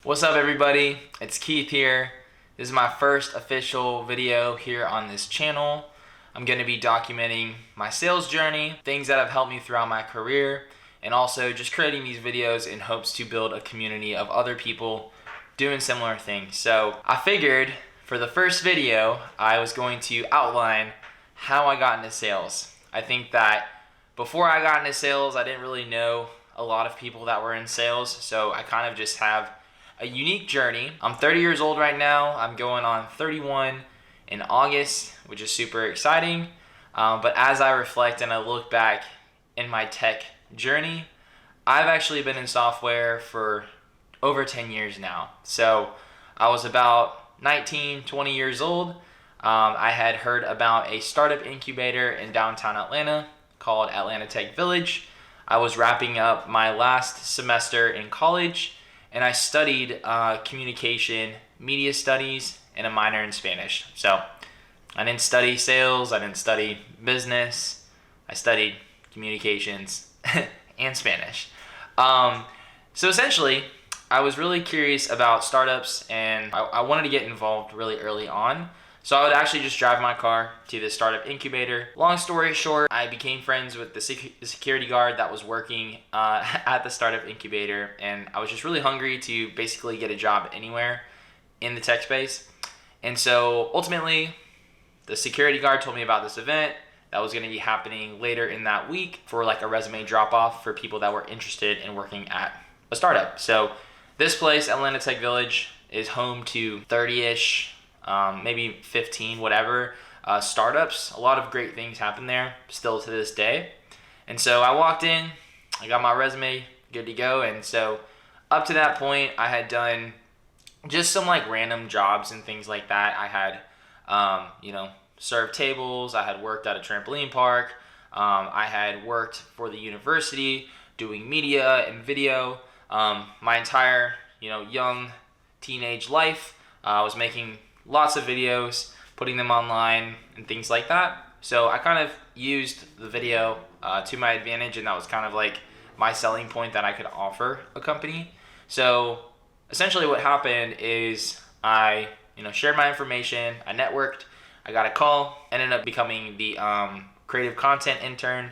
What's up, everybody? It's Keith here. This is my first official video here on this channel. I'm going to be documenting my sales journey, things that have helped me throughout my career, and also just creating these videos in hopes to build a community of other people doing similar things. So I figured for the first video, I was going to outline how I got into sales. I think that before I got into sales, I didn't really know a lot of people that were in sales, so I kind of just have a unique journey. I'm 30 years old right now. I'm going on 31 in August, which is super exciting. But as I reflect and I look back in my tech journey, I've actually been in software for over 10 years now. So I was about 19, 20 years old. I had heard about a startup incubator in downtown Atlanta called Atlanta Tech Village. I was wrapping up my last semester in college, and I studied communication, media studies, and a minor in Spanish. So I didn't study sales, I didn't study business, I studied communications and Spanish. So essentially, I was really curious about startups, and I wanted to get involved really early on. So I would actually just drive my car to the startup incubator. Long story short, I became friends with the security guard that was working at the startup incubator, and I was just really hungry to basically get a job anywhere in the tech space. And so ultimately, the security guard told me about this event that was going to be happening later in that week for like a resume drop-off for people that were interested in working at a startup. So this place, Atlanta Tech Village, is home to 30-ish, maybe 15, whatever, startups. A lot of great things happen there still to this day. And so I walked in, I got my resume good to go. And so up to that point, I had done just some like random jobs and things like that. I had, served tables. I had worked at a trampoline park. I had worked for the university doing media and video. My entire, young teenage life, I was making lots of videos, putting them online and things like that. So I kind of used the video to my advantage, and that was kind of like my selling point that I could offer a company. So essentially what happened is I shared my information, I networked, I got a call, ended up becoming the creative content intern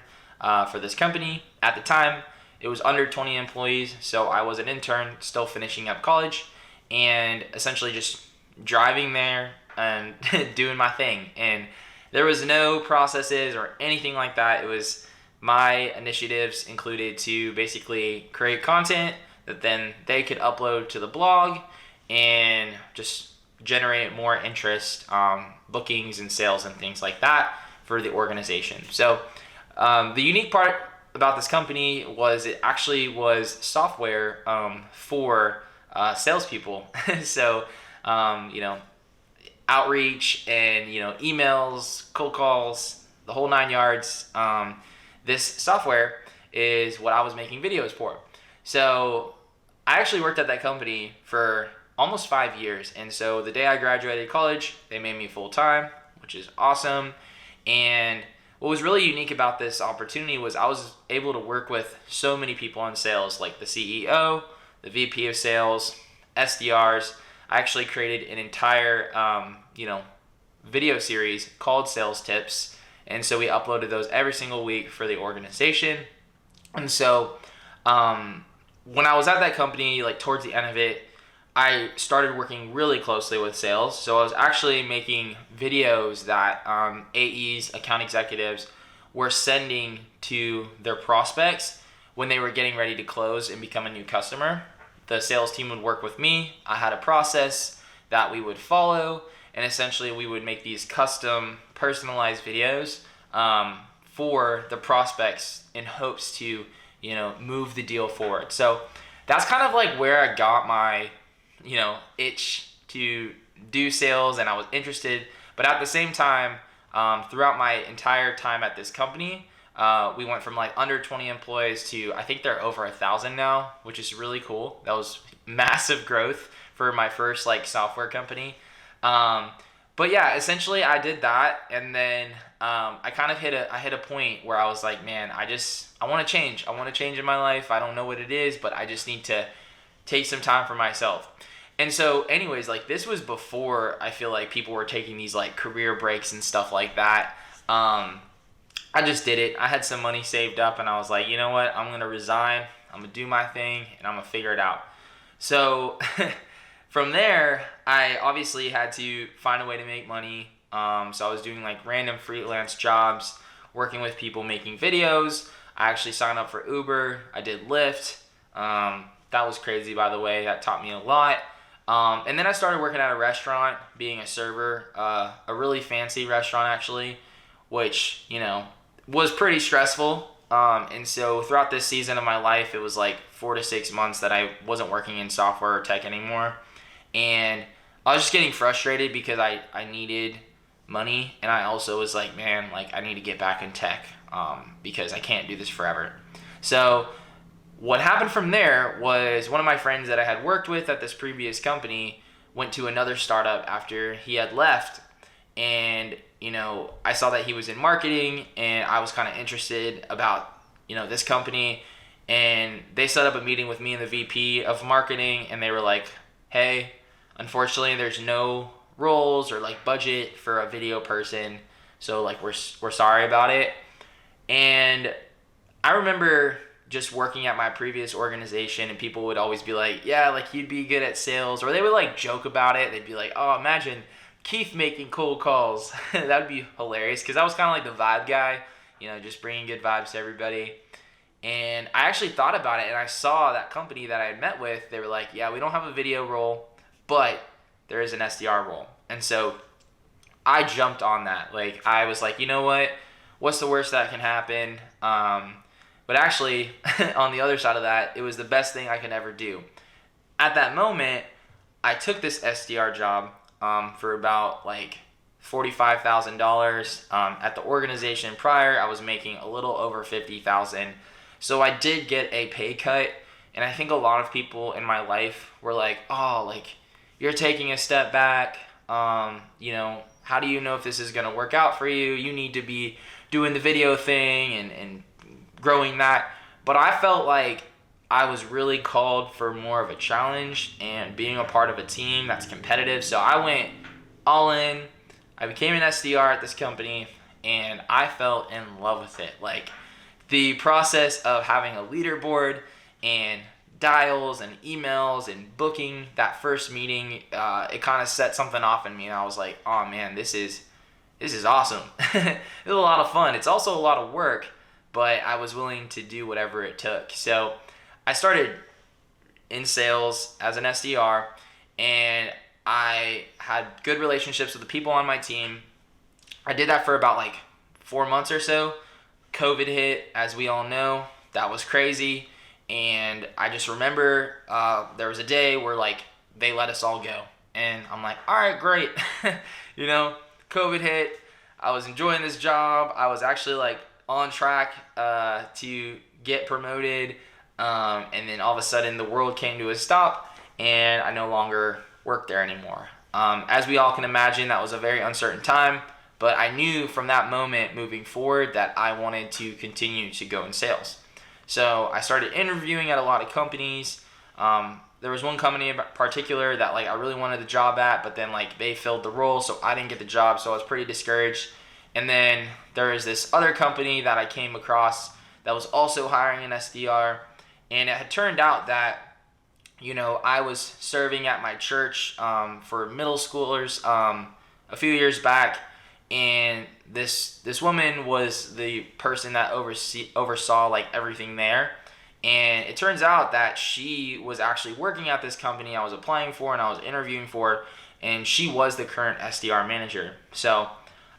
for this company. At the time, it was under 20 employees, so I was an intern still finishing up college, and essentially just driving there and doing my thing. And there was no processes or anything like that. It was my initiatives included to basically create content that then they could upload to the blog and just generate more interest, bookings and sales and things like that for the organization. So the unique part about this company was it actually was software for salespeople. So outreach and, emails, cold calls, the whole 9 yards. This software is what I was making videos for. So I actually worked at that company for almost 5 years. And so the day I graduated college, they made me full time, which is awesome. And what was really unique about this opportunity was I was able to work with so many people in sales, like the CEO, the VP of sales, SDRs. I actually created an entire, video series called Sales Tips. And so we uploaded those every single week for the organization. And so when I was at that company, like towards the end of it, I started working really closely with sales. So I was actually making videos that AEs, account executives, were sending to their prospects when they were getting ready to close and become a new customer. The sales team would work with me. I had a process that we would follow, and essentially we would make these custom personalized videos for the prospects in hopes to, move the deal forward. So that's kind of like where I got my, itch to do sales, and I was interested. But at the same time, throughout my entire time at this company, we went from like under 20 employees to I think they're over 1,000 now, which is really cool. That was massive growth for my first like software company. But yeah, essentially I did that, and then I kind of hit a point where I was like, man, I want to change. I want to change in my life. I don't know what it is, but I just need to take some time for myself. And so anyways, like this was before I feel like people were taking these like career breaks and stuff like that. I just did it. I had some money saved up and I was like, you know what? I'm going to resign. I'm going to do my thing and I'm going to figure it out. So from there, I obviously had to find a way to make money. So I was doing like random freelance jobs, working with people making videos. I actually signed up for Uber. I did Lyft. That was crazy, by the way. That taught me a lot. And then I started working at a restaurant, being a server, a really fancy restaurant actually, which, you know, was pretty stressful. And so throughout this season of my life, it was like 4 to 6 months that I wasn't working in software or tech anymore. And I was just getting frustrated because I needed money. And I also was like, man, like I need to get back in tech because I can't do this forever. So what happened from there was one of my friends that I had worked with at this previous company went to another startup after he had left. And, you know, I saw that he was in marketing and I was kind of interested about, you know, this company. And they set up a meeting with me and the VP of marketing and they were like, hey, unfortunately, there's no roles or like budget for a video person. So like, we're sorry about it. And I remember just working at my previous organization and people would always be like, yeah, like you'd be good at sales, or they would like joke about it. They'd be like, oh, imagine Keith making cold calls. That'd be hilarious because I was kind of like the vibe guy, you know, just bringing good vibes to everybody. And I actually thought about it and I saw that company that I had met with, they were like, yeah, we don't have a video role, but there is an SDR role. And so I jumped on that. Like I was like, you know what? What's the worst that can happen? But actually, on the other side of that, it was the best thing I could ever do. At that moment, I took this SDR job for about like $45,000. At the organization prior, I was making a little over $50,000. So I did get a pay cut. And I think a lot of people in my life were like, oh, like you're taking a step back. You know, how do you know if this is going to work out for you? You need to be doing the video thing and growing that. But I felt like I was really called for more of a challenge and being a part of a team that's competitive. So I went all in. I became an SDR at this company and I fell in love with it. Like the process of having a leaderboard and dials and emails and booking that first meeting, it kind of set something off in me and I was like, oh man, this is awesome. It was a lot of fun. It's also a lot of work, but I was willing to do whatever it took. So I started in sales as an SDR and I had good relationships with the people on my team. I did that for about like 4 months or so. COVID hit, as we all know. That was crazy. And I just remember there was a day where like they let us all go. And I'm like, all right, great. You know, COVID hit. I was enjoying this job. I was actually like on track to get promoted. And then all of a sudden the world came to a stop and I no longer work there anymore. As we all can imagine, that was a very uncertain time. But I knew from that moment moving forward that I wanted to continue to go in sales. So I started interviewing at a lot of companies. There was one company in particular that like I really wanted the job at, but then like they filled the role, so I didn't get the job, so I was pretty discouraged. And then there is this other company that I came across that was also hiring an SDR, and it had turned out that, you know, I was serving at my church for middle schoolers a few years back, and this woman was the person that oversaw like everything there. And it turns out that she was actually working at this company I was applying for and I was interviewing for, and she was the current SDR manager. So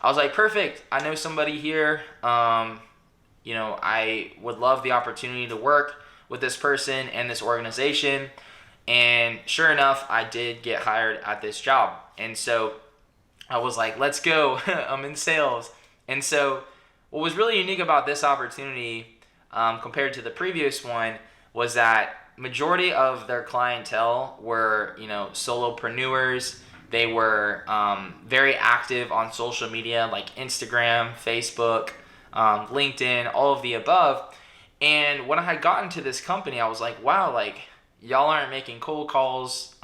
I was like, perfect, I know somebody here. You know, I would love the opportunity to work with this person and this organization. And sure enough, I did get hired at this job. And so I was like, let's go. I'm in sales. And so what was really unique about this opportunity compared to the previous one was that majority of their clientele were, you know, solopreneurs. They were very active on social media like Instagram, Facebook, LinkedIn, all of the above. And when I had gotten to this company, I was like, wow, like, y'all aren't making cold calls.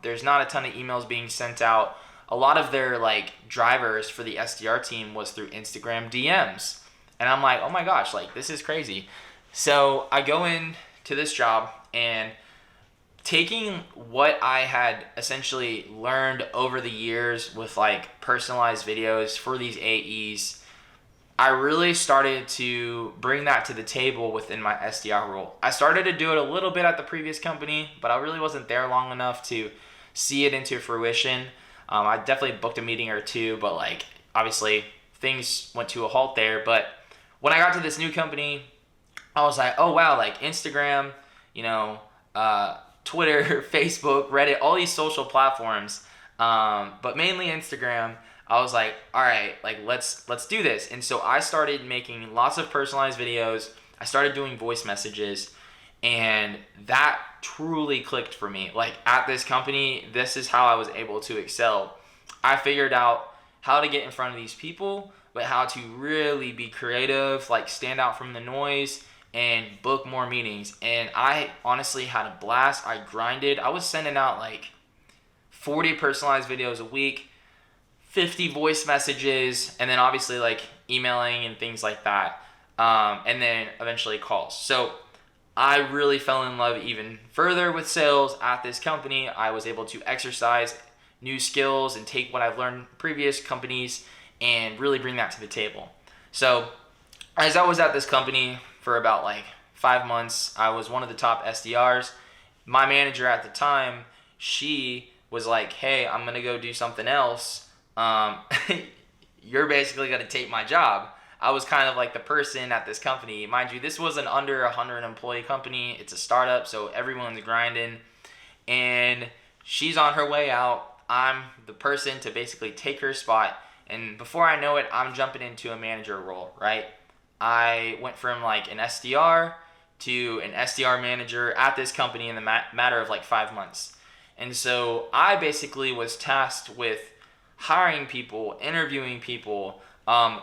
There's not a ton of emails being sent out. A lot of their like drivers for the SDR team was through Instagram DMs. And I'm like, oh my gosh, like this is crazy. So I go in to this job, and taking what I had essentially learned over the years with like personalized videos for these AEs, I really started to bring that to the table within my SDR role. I started to do it a little bit at the previous company, but I really wasn't there long enough to see it into fruition. I definitely booked a meeting or two, but like obviously things went to a halt there. But when I got to this new company, I was like, oh wow, like Instagram, you know, Twitter, Facebook, Reddit, all these social platforms, but mainly Instagram. I was like, all right, like let's do this. And so I started making lots of personalized videos. I started doing voice messages, and that truly clicked for me. Like at this company, this is how I was able to excel. I figured out how to get in front of these people, but how to really be creative, like stand out from the noise and book more meetings. And I honestly had a blast. I grinded. I was sending out like 40 personalized videos a week, 50 voice messages, and then obviously like emailing and things like that, and then eventually calls. So I really fell in love even further with sales at this company. I was able to exercise new skills and take what I've learned in previous companies and really bring that to the table. So as I was at this company for about like 5 months, I was one of the top SDRs. My manager at the time, she was like, hey, I'm gonna go do something else. You're basically going to take my job. I was kind of like the person at this company. Mind you, this was an under 100 employee company. It's a startup, so everyone's grinding. And she's on her way out. I'm the person to basically take her spot. And before I know it, I'm jumping into a manager role, right? I went from like an SDR to an SDR manager at this company in the matter of like 5 months. And so I basically was tasked with hiring people, interviewing people,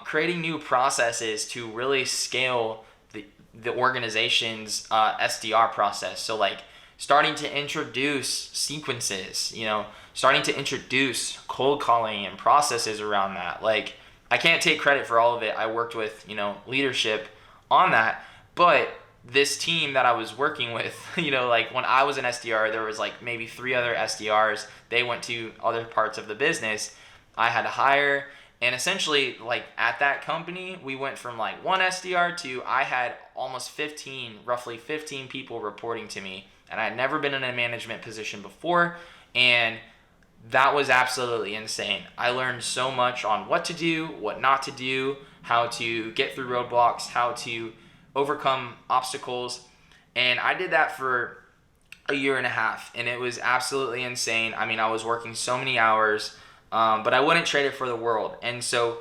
creating new processes to really scale the organization's SDR process. So like starting to introduce sequences, you know, starting to introduce cold calling and processes around that. Like I can't take credit for all of it. I worked with, you know, leadership on that, but this team that I was working with, you know, like when I was an SDR, there was like maybe 3 other SDRs. They went to other parts of the business. I had to hire, and essentially like at that company, we went from like 1 SDR to I had almost roughly 15 people reporting to me, and I had never been in a management position before, and that was absolutely insane. I learned so much on what to do, what not to do, how to get through roadblocks, how to overcome obstacles, and I did that for a year and a half, and it was absolutely insane. I mean, I was working so many hours, but I wouldn't trade it for the world. And so,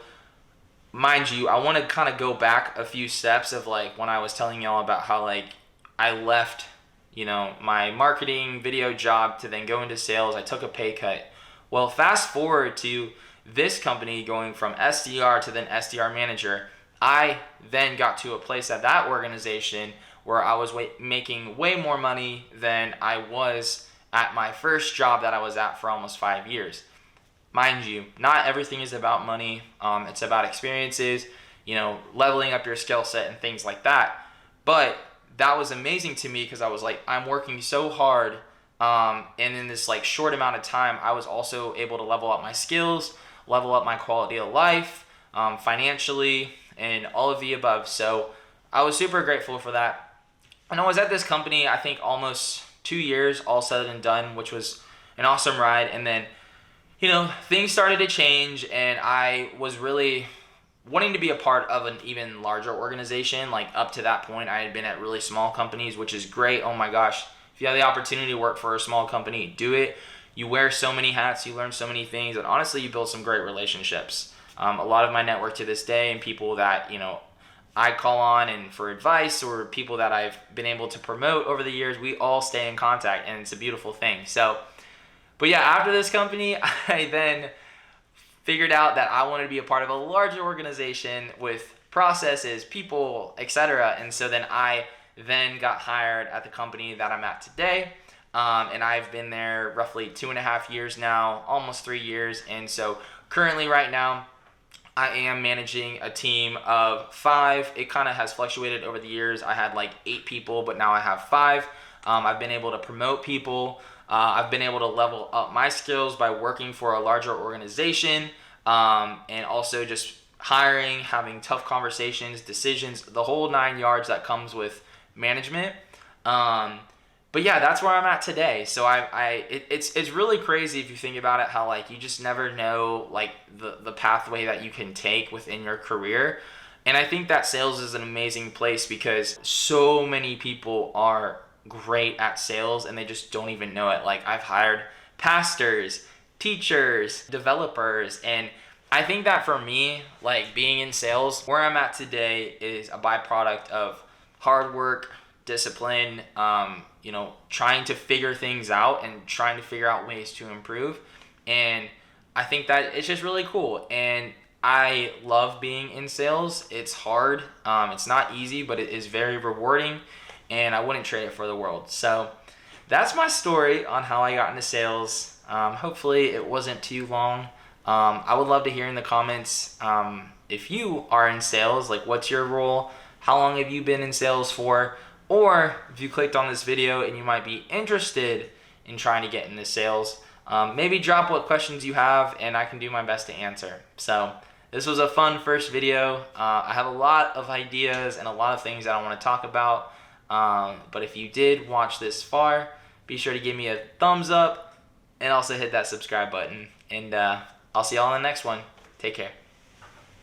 mind you, I want to kind of go back a few steps of like when I was telling y'all about how like I left, you know, my marketing video job to then go into sales. I took a pay cut. Well, fast forward to this company going from SDR to then SDR manager. I then got to a place at that organization where I was making way more money than I was at my first job that I was at for almost 5 years. Mind you, not everything is about money. It's about experiences, you know, leveling up your skill set and things like that. But that was amazing to me because I was like, I'm working so hard. And in this like short amount of time, I was also able to level up my skills, level up my quality of life, financially, and all of the above. So I was super grateful for that. And I was at this company, I think almost 2 years, all said and done, which was an awesome ride. And then, you know, things started to change, and I was really wanting to be a part of an even larger organization. Like up to that point, I had been at really small companies, which is great. Oh my gosh, if you have the opportunity to work for a small company, do it. You wear so many hats, you learn so many things, and honestly, you build some great relationships. A lot of my network to this day and people that, you know, I call on and for advice, or people that I've been able to promote over the years, we all stay in contact, and it's a beautiful thing. So, but yeah, after this company, I then figured out that I wanted to be a part of a larger organization with processes, people, etc. And so then I got hired at the company that I'm at today. and I've been there roughly 2.5 years now, almost 3 years. And so currently right now, I am managing a team of 5. It kind of has fluctuated over the years. I had like 8 people, but now I have 5. I've been able to promote people. I've been able to level up my skills by working for a larger organization, and also just hiring, having tough conversations, decisions, the whole 9 yards that comes with management. But yeah, that's where I'm at today. So it's really crazy if you think about it, how like you just never know like the pathway that you can take within your career. And I think that sales is an amazing place because so many people are great at sales and they just don't even know it. Like I've hired pastors, teachers, developers, and I think that for me, like being in sales, where I'm at today is a byproduct of hard work, discipline, trying to figure things out and trying to figure out ways to improve. And I think that it's just really cool. And I love being in sales. It's hard. It's not easy, but it is very rewarding. And I wouldn't trade it for the world. So that's my story on how I got into sales. Hopefully it wasn't too long. I would love to hear in the comments if you are in sales, like what's your role? How long have you been in sales for? Or if you clicked on this video and you might be interested in trying to get into sales, maybe drop what questions you have and I can do my best to answer. So this was a fun first video. I have a lot of ideas and a lot of things that I want to talk about. But if you did watch this far, be sure to give me a thumbs up and also hit that subscribe button. And I'll see y'all in the next one. Take care.